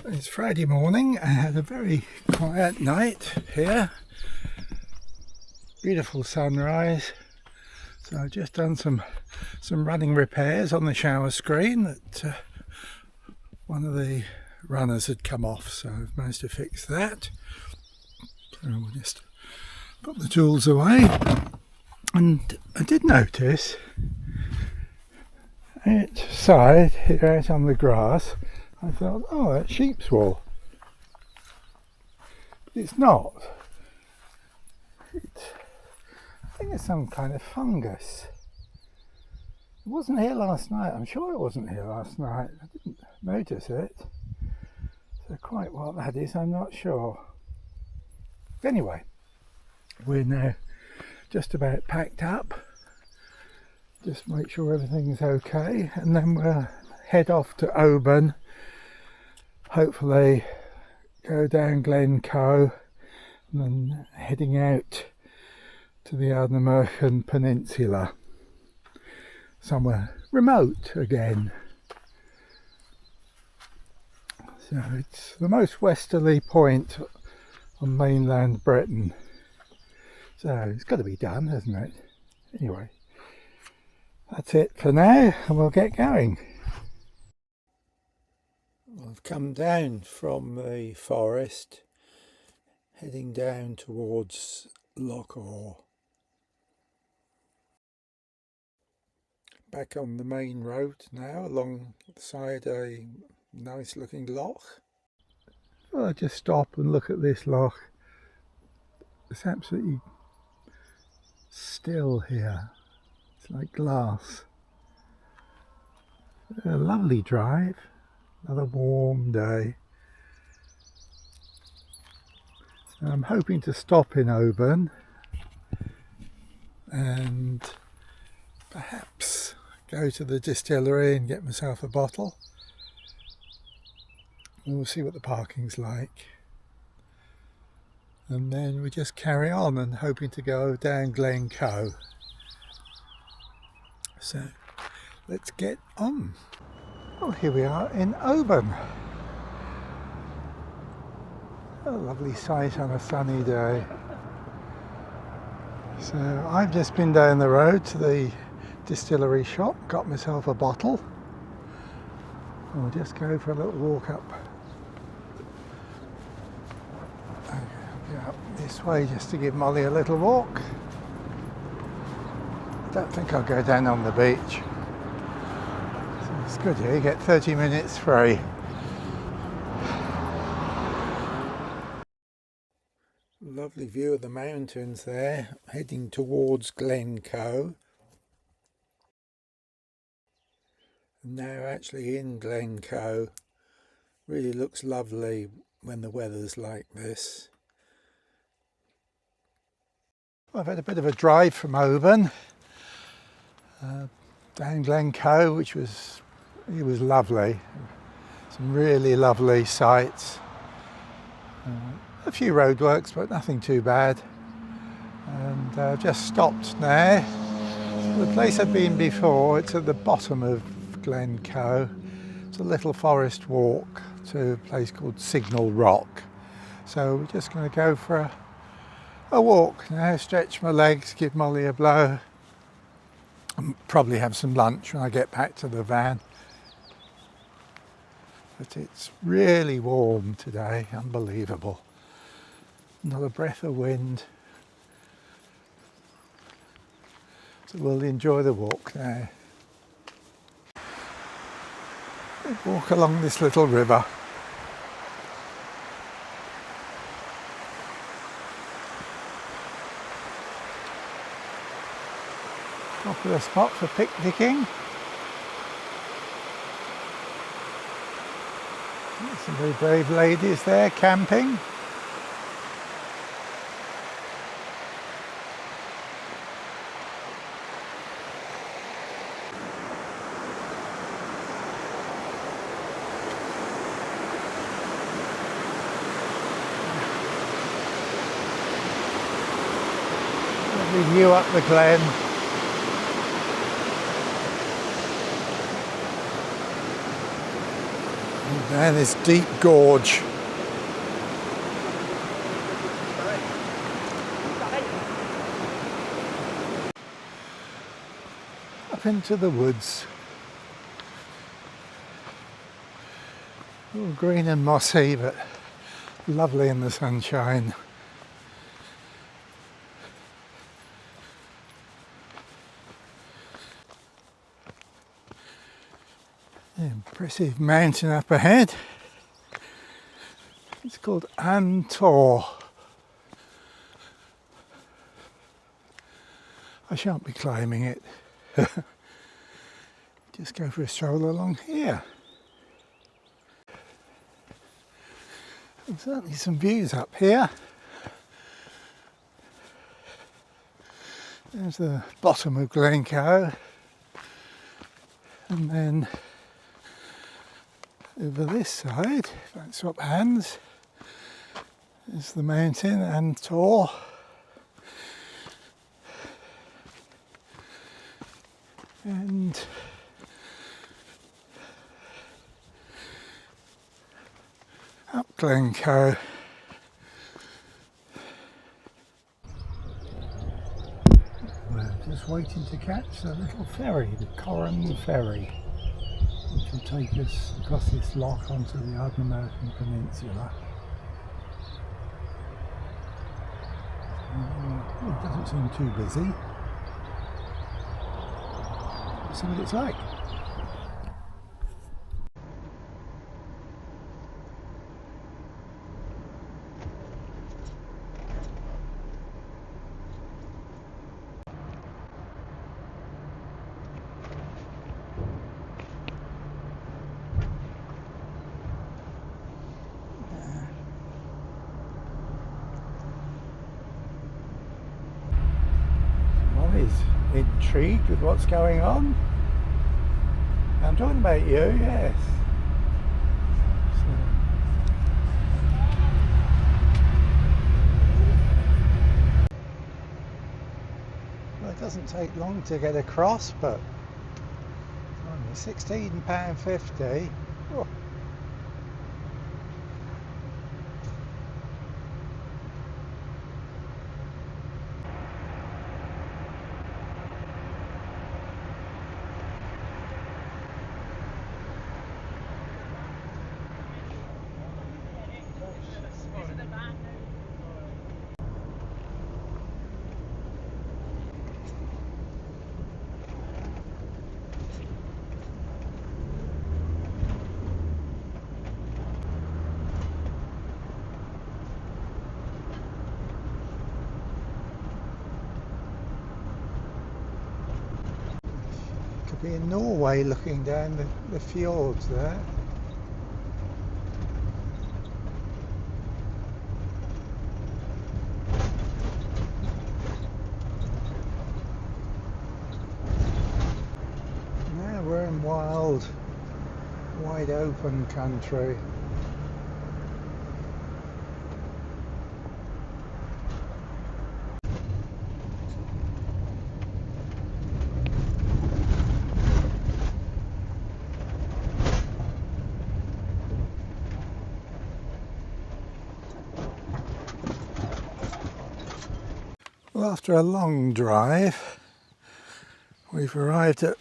It's Friday morning. I had a very quiet night here. Beautiful sunrise. So I've just done some running repairs on the shower screen that one of the runners had come off, so I've managed to fix that. So we'll just put the tools away. And I did notice outside here out on the grass, I thought, oh, that's sheep's wool. But it's not. I think it's some kind of fungus. It wasn't here last night. I'm sure it wasn't here last night. I didn't notice it. So quite what that is, I'm not sure. Anyway, we're now just about packed up. Just make sure everything's okay, and then we'll head off to Oban. Hopefully go down Glencoe and then heading out to the Ardnamurchan Peninsula, somewhere remote again. So it's the most westerly point on mainland Britain, so it's got to be done, hasn't it? Anyway, that's it for now, and we'll get going. I've come down from the forest, heading down towards Loch Awe. Back on the main road now, alongside a nice looking loch. Well, I just stop and look at this loch. It's absolutely still here. It's like glass. A lovely drive. Another warm day. So I'm hoping to stop in Oban and perhaps go to the distillery and get myself a bottle. And we'll see what the parking's like. And then we just carry on and hoping to go down Glencoe. So let's get on. Well, here we are in Oban. A lovely sight on a sunny day. So I've just been down the road to the distillery shop, got myself a bottle. And we'll just go for a little walk up. Up this way just to give Molly a little walk. Don't think I'll go down on the beach. So it's good here, you get 30 minutes free. Lovely view of the mountains there, heading towards Glencoe. And now actually in Glencoe. Really looks lovely when the weather's like this. I've had a bit of a drive from Oban down Glencoe, which was lovely. Some really lovely sights. A few roadworks, but nothing too bad. And I've just stopped now. The place I've been before, it's at the bottom of Glencoe. It's a little forest walk to a place called Signal Rock. So we're just going to go for a walk now, stretch my legs, give Molly a blow, and probably have some lunch when I get back to the van. But it's really warm today, unbelievable. Not a breath of wind. So we'll enjoy the walk now. Walk along this little river. Popular spot for picnicking. Some very brave ladies there camping. Lovely view up the glen. And this deep gorge. Up into the woods. All green and mossy, but lovely in the sunshine. Impressive mountain up ahead. It's called Ardnamurchan. I shan't be climbing it. Just go for a stroll along here. There's certainly some views up here. There's the bottom of Glencoe, and then over this side, if I swap hands, is the mountain Ardnamurchan. And up Glencoe. We're just waiting to catch the little ferry, the Oban ferry, which will take us across this loch onto the Ardnamurchan Peninsula. It doesn't seem too busy. Let's see what it's like. Is intrigued with what's going on. I'm talking about you, yes. Well, it doesn't take long to get across, but £16.50. Oh. Could be in Norway looking down the fjords there. Now we're in wild, wide open country. Well, after a long drive, we've arrived at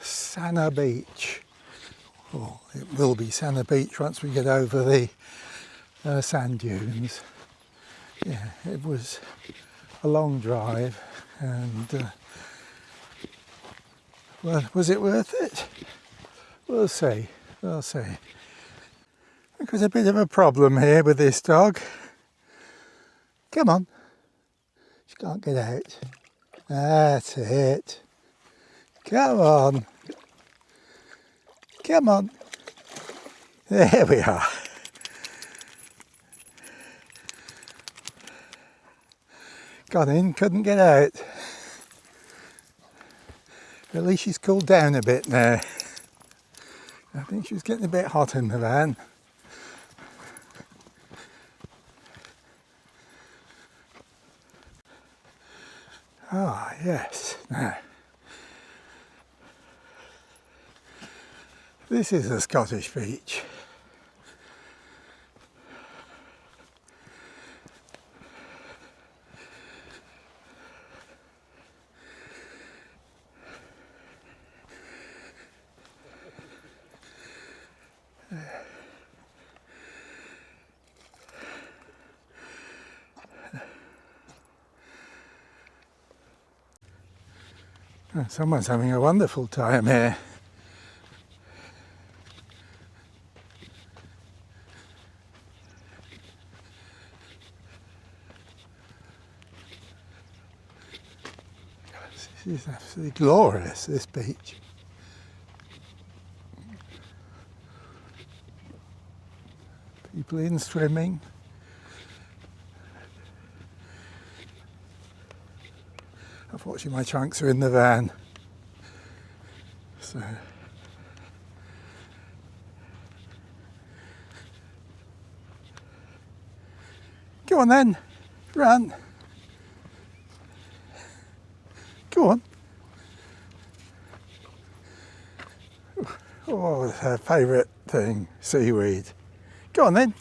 Sanna Beach. Well, it will be Sanna Beach once we get over the sand dunes. Yeah, it was a long drive, and well, was it worth it? We'll see, we'll see. There's a bit of a problem here with this dog. Come on. She can't get out. That's it. Come on. Come on. There we are. Got in, couldn't get out. At least she's cooled down a bit now. I think she was getting a bit hot in the van. Ah, yes. Now, this is a Scottish beach. Someone's having a wonderful time here. This is absolutely glorious, this beach. People in swimming. Unfortunately, my trunks are in the van. So go on then, run. Go on. Oh, her favourite thing, seaweed. Go on then.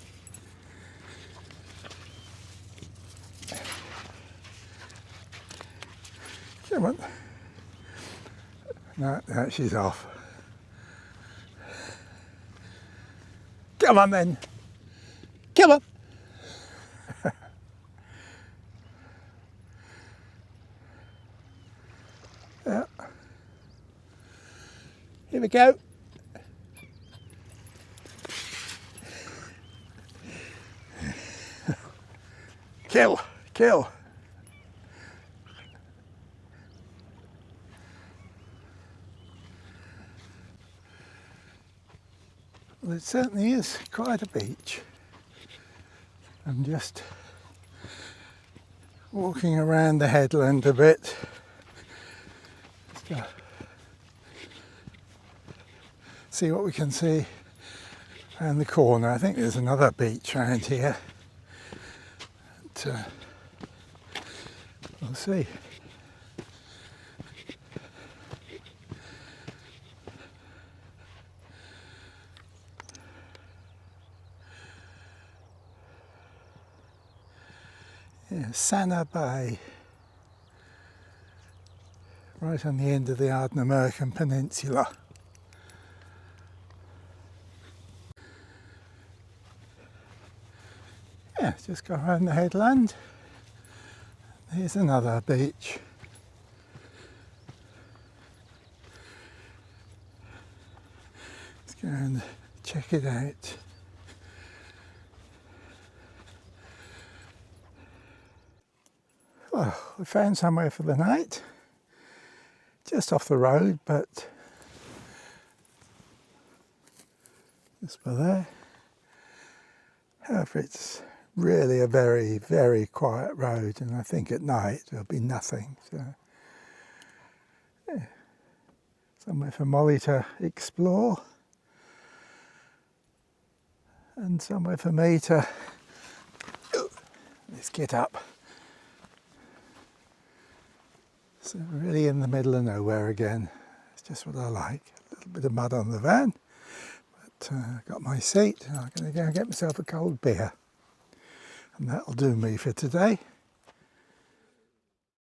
Come on. No, she's off. Come on then. Come on. Yeah. Here we go. Kill, kill. Well, it certainly is quite a beach. I'm just walking around the headland a bit. Just see what we can see around the corner. I think there's another beach around here. But, we'll see. Yeah, Sana Bay, right on the end of the Ardnamurchan Peninsula. Yeah, just go around the headland. Here's another beach. Let's go and check it out. Well, we found somewhere for the night, just off the road, but just by there. However, it's really a very, very quiet road, and I think at night there'll be nothing. So, yeah, somewhere for Molly to explore, and somewhere for me to let's get up. So really in the middle of nowhere again. It's just what I like. A little bit of mud on the van, but I've got my seat and I'm going to go and get myself a cold beer. And that'll do me for today.